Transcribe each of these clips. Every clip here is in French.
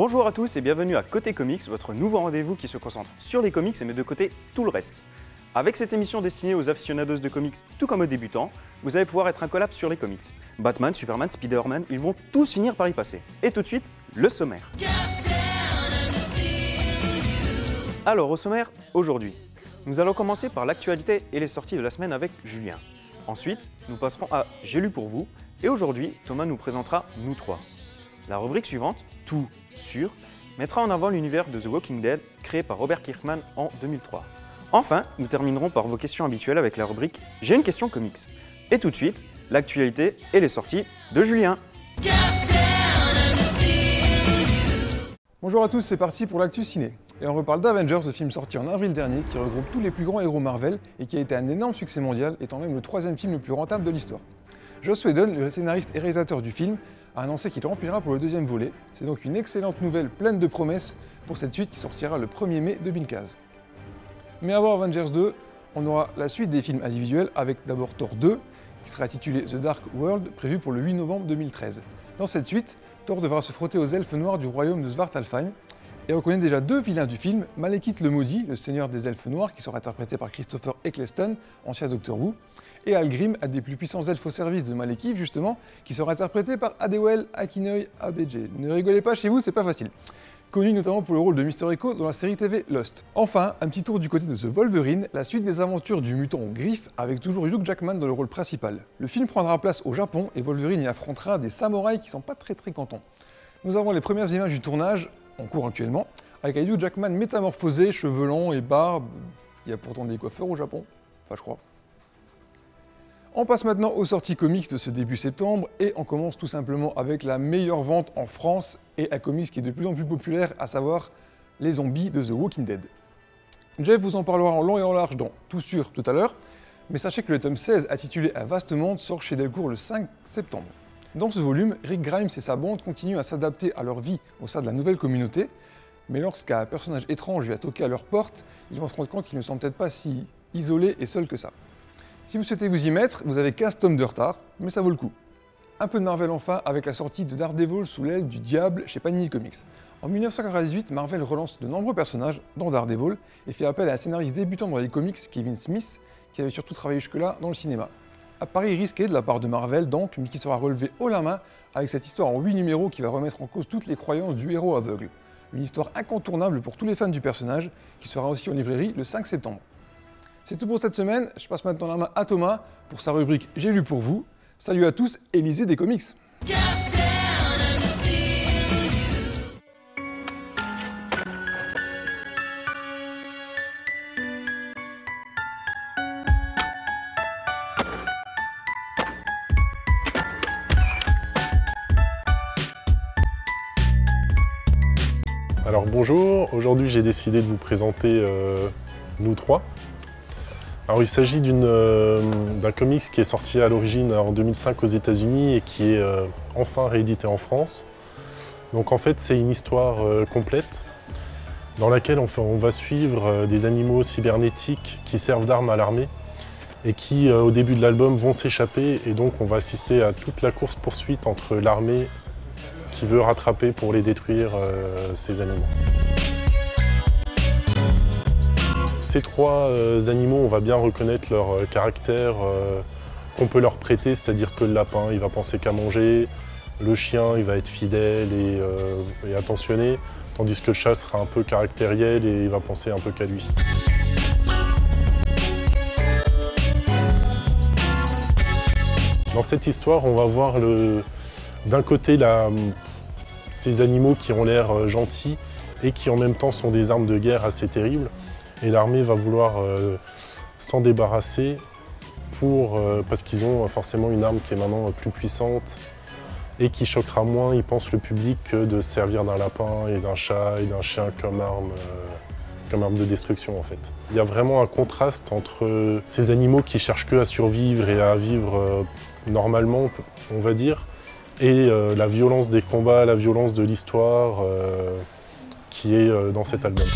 Bonjour à tous et bienvenue à Côté Comics, votre nouveau rendez-vous qui se concentre sur les comics et met de côté tout le reste. Avec cette émission destinée aux aficionados de comics tout comme aux débutants, vous allez pouvoir être incollable sur les comics. Batman, Superman, Spider-Man, ils vont tous finir par y passer. Et tout de suite, le sommaire. Alors au sommaire, aujourd'hui, nous allons commencer par l'actualité et les sorties de la semaine avec Julien. Ensuite, nous passerons à J'ai lu pour vous et aujourd'hui, Thomas nous présentera Nous trois. La rubrique suivante, Tout sur, mettra en avant l'univers de The Walking Dead créé par Robert Kirkman en 2003. Enfin, nous terminerons par vos questions habituelles avec la rubrique J'ai une question comics. Et tout de suite, l'actualité et les sorties de Julien. Bonjour à tous, c'est parti pour l'actu ciné. Et on reparle d'Avengers, le film sorti en avril dernier qui regroupe tous les plus grands héros Marvel et qui a été un énorme succès mondial, étant même le troisième film le plus rentable de l'histoire. Joss Whedon, le scénariste et réalisateur du film, a annoncé qu'il remplira pour le deuxième volet. C'est donc une excellente nouvelle pleine de promesses pour cette suite qui sortira le 1er mai 2015. Mais avant Avengers 2, on aura la suite des films individuels avec d'abord Thor 2, qui sera intitulé The Dark World, prévu pour le 8 novembre 2013. Dans cette suite, Thor devra se frotter aux elfes noirs du royaume de Svartalfheim, et on connaît déjà deux vilains du film, Malekith le Maudit, le seigneur des elfes noirs, qui sera interprété par Christopher Eccleston, ancien Doctor Who, et Algrim, un des plus puissants elfes au service de Malekith, justement, qui sera interprété par Adewale Akinoi Abeje. Ne rigolez pas chez vous, c'est pas facile. Connu notamment pour le rôle de Mr. Echo dans la série TV Lost. Enfin, un petit tour du côté de The Wolverine, la suite des aventures du mutant Griff, avec toujours Hugh Jackman dans le rôle principal. Le film prendra place au Japon et Wolverine y affrontera des samouraïs qui sont pas très contents. Nous avons les premières images du tournage, en cours actuellement, avec un Hugh Jackman métamorphosé, cheveux longs et barbe. Il y a pourtant des coiffeurs au Japon, enfin je crois. On passe maintenant aux sorties comics de ce début septembre et on commence tout simplement avec la meilleure vente en France et un comics qui est de plus en plus populaire, à savoir les zombies de The Walking Dead. Jeff vous en parlera en long et en large dans Tout sur tout à l'heure, mais sachez que le tome 16 intitulé Un vaste monde sort chez Delcourt le 5 septembre. Dans ce volume, Rick Grimes et sa bande continuent à s'adapter à leur vie au sein de la nouvelle communauté, mais lorsqu'un personnage étrange vient toquer à leur porte, ils vont se rendre compte qu'ils ne sont peut-être pas si isolés et seuls que ça. Si vous souhaitez vous y mettre, vous avez 15 tomes de retard, mais ça vaut le coup. Un peu de Marvel enfin, avec la sortie de Daredevil sous l'aile du diable chez Panini Comics. En 1998, Marvel relance de nombreux personnages, dont Daredevil, et fait appel à un scénariste débutant dans les comics, Kevin Smith, qui avait surtout travaillé jusque-là dans le cinéma. Un pari risqué de la part de Marvel donc, mais qui sera relevé haut la main avec cette histoire en 8 numéros qui va remettre en cause toutes les croyances du héros aveugle. Une histoire incontournable pour tous les fans du personnage, qui sera aussi en librairie le 5 septembre. C'est tout pour cette semaine, je passe maintenant la main à Thomas pour sa rubrique J'ai lu pour vous. Salut à tous et lisez des comics. Alors bonjour, aujourd'hui j'ai décidé de vous présenter Nous trois. Alors il s'agit d'un comics qui est sorti à l'origine en 2005 aux États-Unis et qui est enfin réédité en France. Donc en fait c'est une histoire complète dans laquelle on va suivre des animaux cybernétiques qui servent d'armes à l'armée et qui au début de l'album vont s'échapper, et donc on va assister à toute la course-poursuite entre l'armée qui veut rattraper pour les détruire ces animaux. Ces trois animaux, on va bien reconnaître leur caractère qu'on peut leur prêter, c'est-à-dire que le lapin, il va penser qu'à manger, le chien, il va être fidèle et attentionné, tandis que le chat sera un peu caractériel et il va penser un peu qu'à lui. Dans cette histoire, on va voir d'un côté ces animaux qui ont l'air gentils et qui en même temps sont des armes de guerre assez terribles. Et l'armée va vouloir s'en débarrasser parce qu'ils ont forcément une arme qui est maintenant plus puissante et qui choquera moins, ils pensent, le public que de se servir d'un lapin et d'un chat et d'un chien comme arme de destruction en fait. Il y a vraiment un contraste entre ces animaux qui cherchent que à survivre et à vivre normalement, on va dire, et la violence des combats, la violence de l'histoire qui est dans cet album.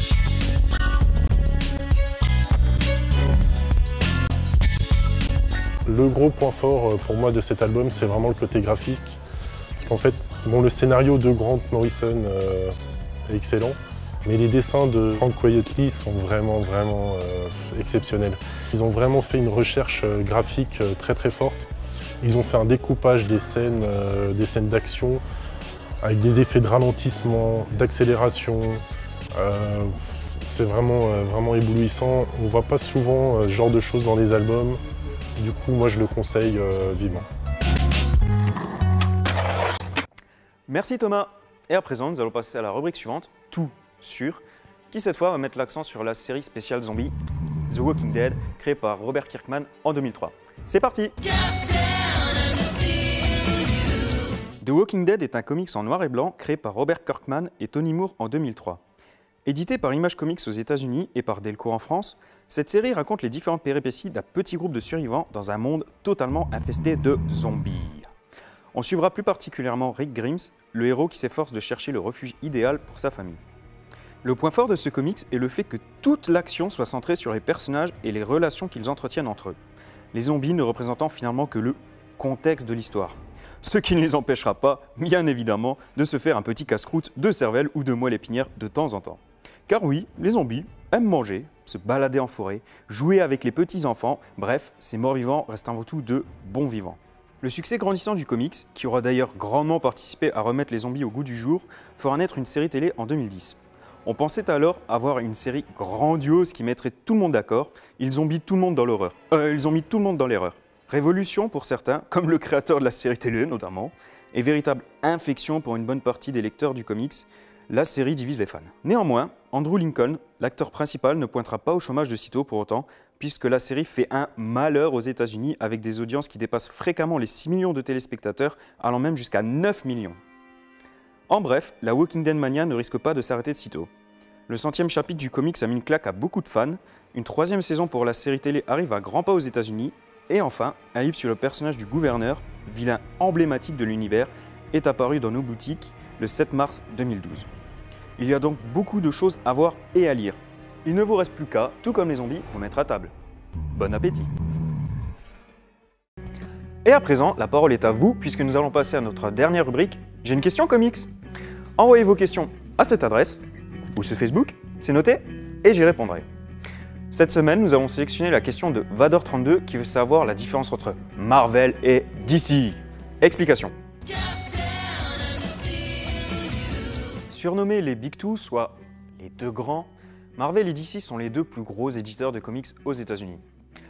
Le gros point fort pour moi de cet album, c'est vraiment le côté graphique. Parce qu'en fait, le scénario de Grant Morrison excellent. Mais les dessins de Frank Quietly sont vraiment exceptionnels. Ils ont vraiment fait une recherche graphique très forte. Ils ont fait un découpage des scènes d'action avec des effets de ralentissement, d'accélération. C'est vraiment éblouissant. On ne voit pas souvent ce genre de choses dans les albums. Du coup, moi, je le conseille vivement. Merci Thomas. Et à présent, nous allons passer à la rubrique suivante, Tout sur, qui cette fois va mettre l'accent sur la série spéciale zombie The Walking Dead, créée par Robert Kirkman en 2003. C'est parti! The Walking Dead est un comics en noir et blanc créé par Robert Kirkman et Tony Moore en 2003. Édité par Image Comics aux États-Unis et par Delcourt en France, cette série raconte les différentes péripéties d'un petit groupe de survivants dans un monde totalement infesté de zombies. On suivra plus particulièrement Rick Grimes, le héros qui s'efforce de chercher le refuge idéal pour sa famille. Le point fort de ce comics est le fait que toute l'action soit centrée sur les personnages et les relations qu'ils entretiennent entre eux, les zombies ne représentant finalement que le contexte de l'histoire. Ce qui ne les empêchera pas, bien évidemment, de se faire un petit casse-croûte de cervelle ou de moelle épinière de temps en temps. Car oui, les zombies aiment manger, se balader en forêt, jouer avec les petits-enfants, bref, ces morts-vivants restent avant tout de bons vivants. Le succès grandissant du comics, qui aura d'ailleurs grandement participé à remettre les zombies au goût du jour, fera naître une série télé en 2010. On pensait alors avoir une série grandiose qui mettrait tout le monde d'accord. Ils ont mis tout le monde dans l'horreur. Ils ont mis tout le monde dans l'erreur. Révolution pour certains, comme le créateur de la série télé notamment, et véritable infection pour une bonne partie des lecteurs du comics, la série divise les fans. Néanmoins, Andrew Lincoln, l'acteur principal, ne pointera pas au chômage de sitôt pour autant, puisque la série fait un malheur aux États-Unis avec des audiences qui dépassent fréquemment les 6 millions de téléspectateurs, allant même jusqu'à 9 millions. En bref, la Walking Dead Mania ne risque pas de s'arrêter de sitôt. Le 100e chapitre du comics a mis une claque à beaucoup de fans, une 3e saison pour la série télé arrive à grands pas aux États-Unis, et enfin, un livre sur le personnage du gouverneur, vilain emblématique de l'univers, est apparu dans nos boutiques le 7 mars 2012. Il y a donc beaucoup de choses à voir et à lire. Il ne vous reste plus qu'à, tout comme les zombies, vous mettre à table. Bon appétit! Et à présent, la parole est à vous, puisque nous allons passer à notre dernière rubrique « J'ai une question comics ». Envoyez vos questions à cette adresse, ou sur Facebook, c'est noté, et j'y répondrai. Cette semaine, nous avons sélectionné la question de Vador32 qui veut savoir la différence entre Marvel et DC. Explication. Surnommés les Big Two, soit les deux grands, Marvel et DC sont les deux plus gros éditeurs de comics aux États-Unis.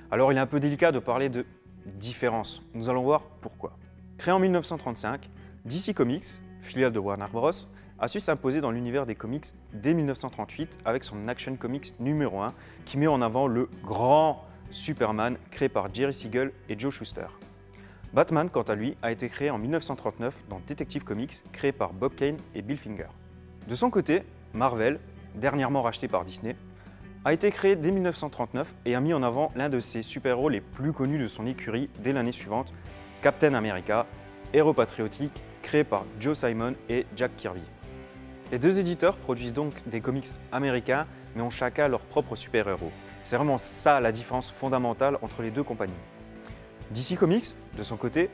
Alors il est un peu délicat de parler de différence. Nous allons voir pourquoi. Créé en 1935, DC Comics, filiale de Warner Bros., a su s'imposer dans l'univers des comics dès 1938 avec son Action Comics numéro 1 qui met en avant le grand Superman créé par Jerry Siegel et Joe Shuster. Batman, quant à lui, a été créé en 1939 dans Detective Comics créé par Bob Kane et Bill Finger. De son côté, Marvel, dernièrement racheté par Disney, a été créé dès 1939 et a mis en avant l'un de ses super-héros les plus connus de son écurie dès l'année suivante, Captain America, héros patriotique créé par Joe Simon et Jack Kirby. Les deux éditeurs produisent donc des comics américains, mais ont chacun leur propre super-héros. C'est vraiment ça la différence fondamentale entre les deux compagnies. DC Comics, de son côté,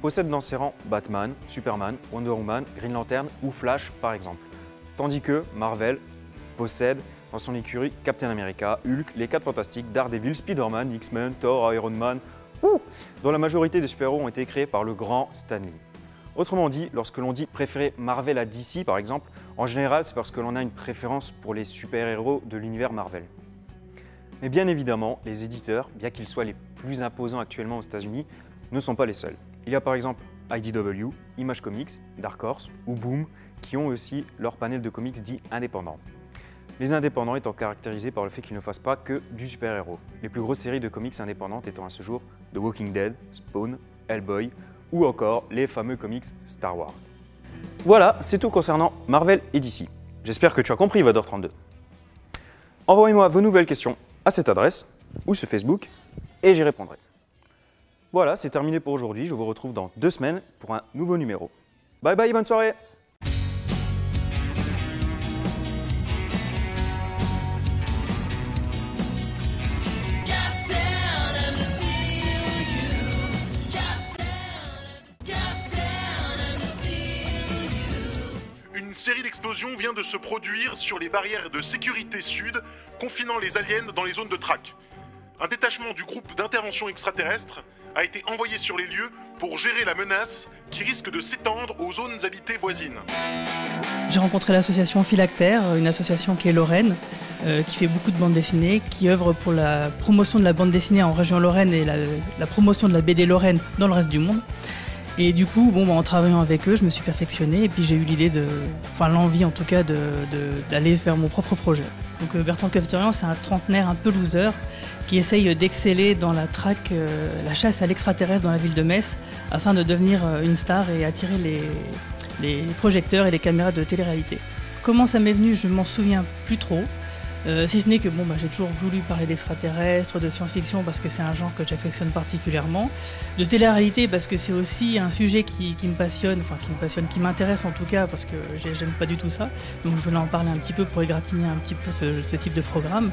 possède dans ses rangs Batman, Superman, Wonder Woman, Green Lantern ou Flash par exemple. Tandis que Marvel possède dans son écurie Captain America, Hulk, les 4 Fantastiques, Daredevil, Spider-Man, X-Men, Thor, Iron Man, dont la majorité des super-héros ont été créés par le grand Stan Lee. Autrement dit, lorsque l'on dit préférer Marvel à DC par exemple, en général c'est parce que l'on a une préférence pour les super-héros de l'univers Marvel. Mais bien évidemment, les éditeurs, bien qu'ils soient les plus imposants actuellement aux États-Unis, ne sont pas les seuls. Il y a par exemple IDW, Image Comics, Dark Horse ou Boom qui ont aussi leur panel de comics dits indépendants. Les indépendants étant caractérisés par le fait qu'ils ne fassent pas que du super-héros. Les plus grosses séries de comics indépendantes étant à ce jour The Walking Dead, Spawn, Hellboy ou encore les fameux comics Star Wars. Voilà, c'est tout concernant Marvel et DC. J'espère que tu as compris Vador32. Envoyez-moi vos nouvelles questions à cette adresse ou sur Facebook et j'y répondrai. Voilà, c'est terminé pour aujourd'hui. Je vous retrouve dans 2 semaines pour un nouveau numéro. Bye bye, bonne soirée! Une série d'explosions explosion vient de se produire sur les barrières de sécurité sud, confinant les aliens dans les zones de traque. Un détachement du groupe d'intervention extraterrestre a été envoyé sur les lieux pour gérer la menace qui risque de s'étendre aux zones habitées voisines. J'ai rencontré l'association Philactère, une association qui est lorraine, qui fait beaucoup de bandes dessinées, qui œuvre pour la promotion de la bande dessinée en région Lorraine et la promotion de la BD lorraine dans le reste du monde. Et du coup, en travaillant avec eux, je me suis perfectionnée et puis j'ai eu l'idée l'envie en tout cas d'aller vers mon propre projet. Donc Bertrand Kefterian, c'est un trentenaire un peu loser qui essaye d'exceller dans la traque, la chasse à l'extraterrestre dans la ville de Metz afin de devenir une star et attirer les projecteurs et les caméras de télé-réalité. Comment ça m'est venu, je m'en souviens plus trop. Si ce n'est que j'ai toujours voulu parler d'extraterrestres, de science-fiction parce que c'est un genre que j'affectionne particulièrement, de télé-réalité parce que c'est aussi un sujet qui me passionne, qui m'intéresse en tout cas parce que j'aime pas du tout ça, donc je voulais en parler un petit peu pour égratigner un petit peu ce type de programme.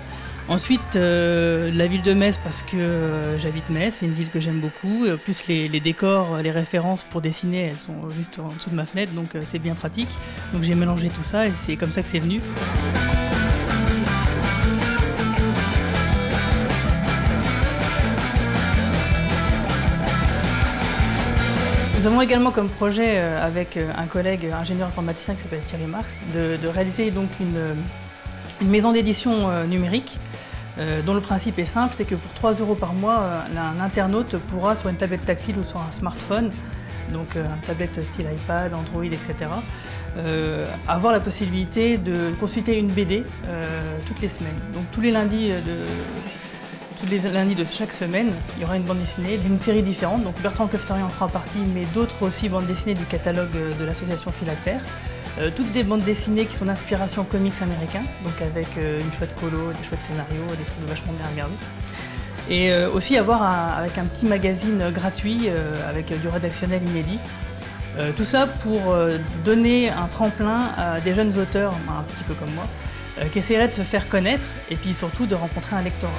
Ensuite, la ville de Metz parce que j'habite Metz, c'est une ville que j'aime beaucoup, plus les décors, les références pour dessiner, elles sont juste en dessous de ma fenêtre, donc c'est bien pratique. Donc j'ai mélangé tout ça et c'est comme ça que c'est venu. Nous avons également comme projet avec un collègue ingénieur informaticien qui s'appelle Thierry Marx de réaliser donc une maison d'édition numérique dont le principe est simple, c'est que pour 3 € par mois, un internaute pourra sur une tablette tactile ou sur un smartphone, donc une tablette style iPad, Android, etc., avoir la possibilité de consulter une BD toutes les semaines. Donc tous les lundis de chaque semaine, il y aura une bande dessinée d'une série différente. Donc Bertrand Kefterian en fera partie, mais d'autres aussi bandes dessinées du catalogue de l'association Philactère. Toutes des bandes dessinées qui sont d'inspiration comics américains, donc avec une chouette colo, des chouettes scénarios, des trucs vachement bien regardés. Et aussi avec un petit magazine gratuit avec du rédactionnel inédit. Tout ça pour donner un tremplin à des jeunes auteurs, un petit peu comme moi, qui essaieraient de se faire connaître et puis surtout de rencontrer un lectorat.